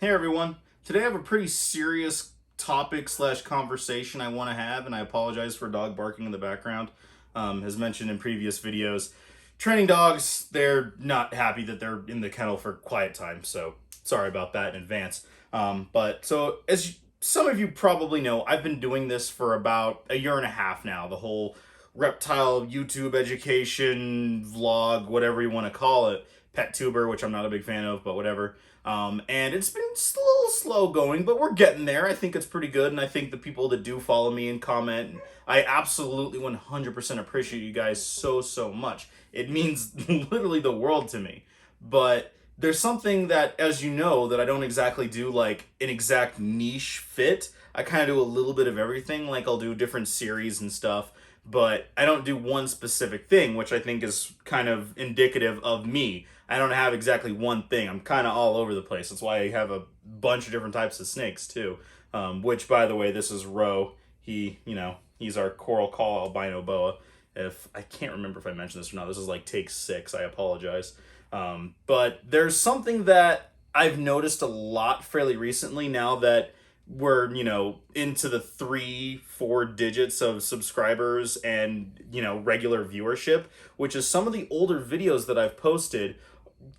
Hey everyone, today I have a pretty serious topic slash conversation I want to have, and I apologize for a dog barking in the background. As mentioned in previous videos, training dogs, they're not happy that they're in the kennel for quiet time, so sorry about that in advance. Some of you probably know, I've been doing this for about a year and a half now, the whole reptile YouTube education vlog, whatever you want to call it, pet tuber, which I'm not a big fan of, but whatever. And it's been a little slow going, but we're getting there. I think it's pretty good, and I think the people that do follow me and comment, I absolutely 100% appreciate you guys so much. It means literally the world to me. But there's something that, as you know, that I don't exactly do like an exact niche fit. I kind of do a little bit of everything. Like I'll do different series and stuff, but I don't do one specific thing, which I think is kind of indicative of me. I don't have exactly one thing. I'm kind of all over the place. That's why I have a bunch of different types of snakes too. Which, by the way, this is Ro. He's our coral call albino boa. If I can't remember if I mentioned this or not, this is like take 6. I apologize. But there's something that I've noticed a lot fairly recently now that we're into the 3-4 digits of subscribers and regular viewership, which is some of the older videos that I've posted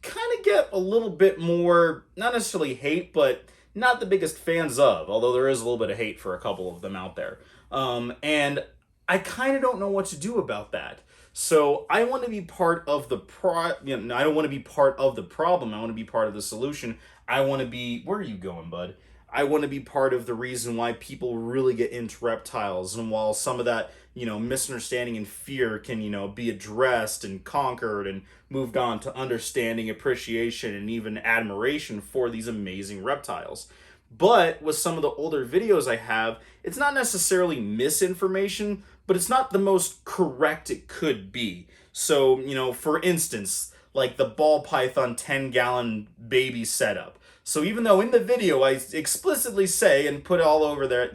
kind of get a little bit more, not necessarily hate, but not the biggest fans of, although there is a little bit of hate for a couple of them out there. And I kind of don't know what to do about that. So I want to be part of the I don't want to be part of the problem. I want to be part of the solution. I want to be, where are you going, bud? I want to be part of the reason why people really get into reptiles. And while some of that, misunderstanding and fear can, be addressed and conquered and moved on to understanding, appreciation, and even admiration for these amazing reptiles. But with some of the older videos I have, it's not necessarily misinformation, but it's not the most correct it could be. So, for instance, like the ball python 10-gallon baby setup. So even though in the video I explicitly say and put all over there,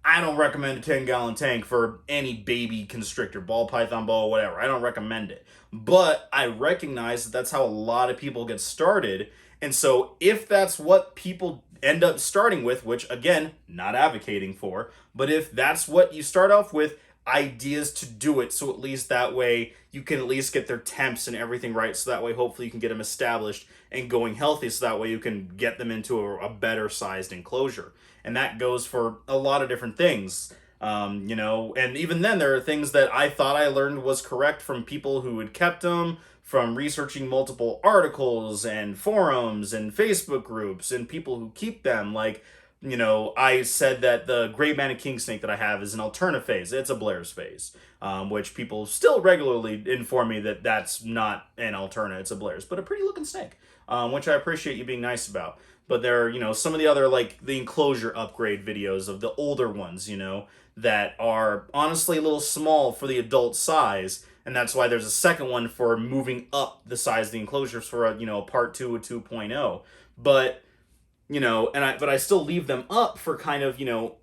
I don't recommend a 10-gallon tank for any baby constrictor, ball python, ball, whatever. I don't recommend it. But I recognize that that's how a lot of people get started. And so if that's what people end up starting with, which again, not advocating for, but if that's what you start off with, ideas to do it, so at least that way you can at least get their temps and everything right, so that way hopefully you can get them established and going healthy, so that way you can get them into a better sized enclosure. And that goes for a lot of different things. And even then there are things that I thought I learned was correct from people who had kept them, from researching multiple articles and forums and Facebook groups and people who keep them. Like, I said that the gray banded king snake that I have is an alterna phase. It's a Blair's phase, which people still regularly inform me that that's not an alterna, it's a Blair's, but a pretty looking snake, which I appreciate you being nice about. But there are, some of the other, like the enclosure upgrade videos of the older ones, that are honestly a little small for the adult size. And that's why there's a second one for moving up the size of the enclosures for a part 2 or 2.0. But but I still leave them up for kind of,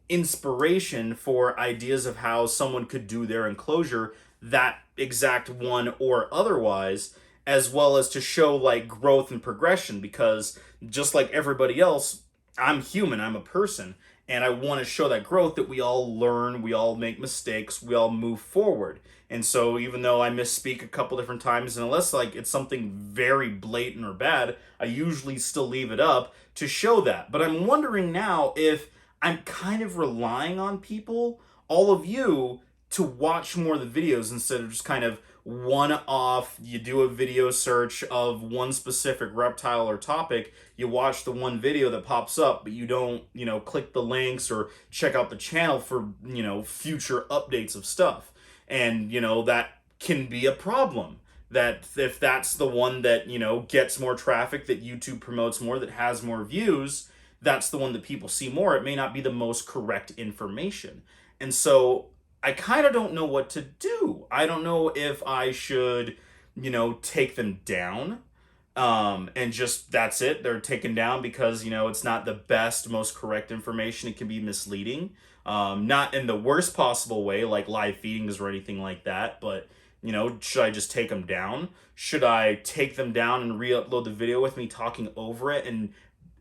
inspiration for ideas of how someone could do their enclosure, that exact one or otherwise, as well as to show like growth and progression, because just like everybody else, I'm human, I'm a person, and I want to show that growth, that we all learn, we all make mistakes, we all move forward. And so even though I misspeak a couple different times, and unless like it's something very blatant or bad, I usually still leave it up to show that. But I'm wondering now if I'm kind of relying on people, all of you, to watch more of the videos instead of just kind of one-off. You do a video search of one specific reptile or topic, you watch the one video that pops up, but you don't, click the links or check out the channel for, future updates of stuff. And, that can be a problem. That if that's the one that, gets more traffic, that YouTube promotes more, that has more views, that's the one that people see more. It may not be the most correct information. And so I kind of don't know what to do. I don't know if I should, take them down. And just, that's it. They're taken down because, it's not the best, most correct information. It can be misleading. Not in the worst possible way, like live feedings or anything like that, but, should I just take them down? Should I take them down and re-upload the video with me talking over it and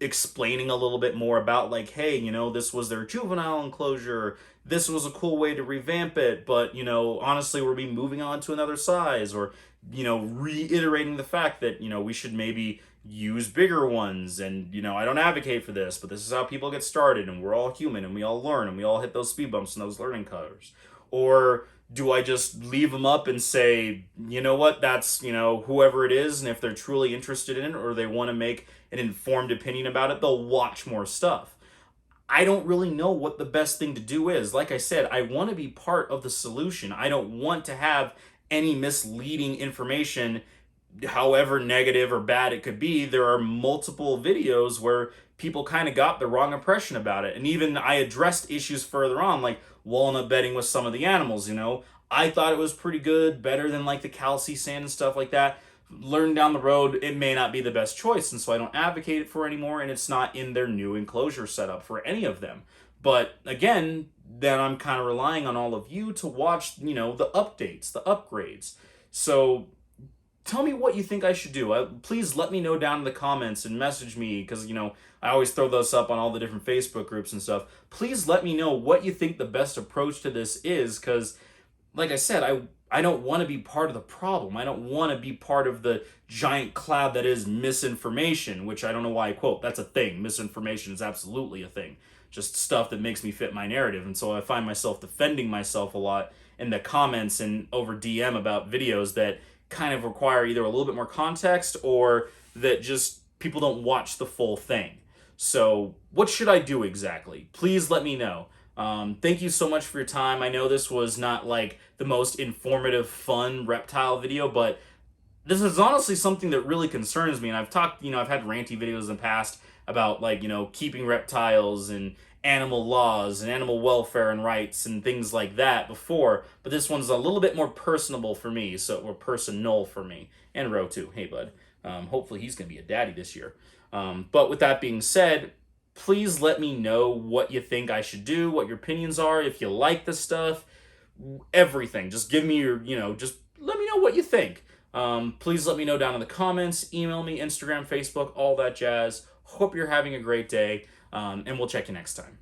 explaining a little bit more about like, hey, this was their juvenile enclosure, this was a cool way to revamp it, but honestly we'll be moving on to another size, or reiterating the fact that we should maybe use bigger ones, and I don't advocate for this, but this is how people get started, and we're all human, and we all learn, and we all hit those speed bumps and those learning curves. Or do I just leave them up and say, what, that's whoever it is, and if they're truly interested in it or they want to make an informed opinion about it, they'll watch more stuff. I don't really know what the best thing to do is. Like I said, I want to be part of the solution. I don't want to have any misleading information, however negative or bad it could be. There are multiple videos where people kind of got the wrong impression about it. And even I addressed issues further on, like walnut bedding with some of the animals, I thought it was pretty good, better than like the calci sand and stuff like that. Learn down the road, it may not be the best choice, and so I don't advocate it for anymore, and it's not in their new enclosure setup for any of them. But again, then I'm kind of relying on all of you to watch, the updates, the upgrades. So tell me what you think I should do. Please let me know down in the comments and message me, because, I always throw those up on all the different Facebook groups and stuff. Please let me know what you think the best approach to this is, because, like I said, I don't want to be part of the problem. I don't want to be part of the giant cloud that is misinformation, which I don't know why I quote. That's a thing. Misinformation is absolutely a thing. Just stuff that makes me fit my narrative. And so I find myself defending myself a lot in the comments and over DM about videos that kind of require either a little bit more context, or that just people don't watch the full thing. So what should I do exactly? Please let me know. Thank you so much for your time. I know this was not like the most informative, fun reptile video, but this is honestly something that really concerns me. And I've talked, I've had ranty videos in the past about like, keeping reptiles and animal laws and animal welfare and rights and things like that before, but this one's a little bit more personable for me, or personal for me. And Ro too. Hey, bud. Hopefully he's going to be a daddy this year. But with that being said, please let me know what you think I should do, what your opinions are, if you like the stuff, everything. Just give me your, just let me know what you think. Please let me know down in the comments, email me, Instagram, Facebook, all that jazz. Hope you're having a great day, and we'll check you next time.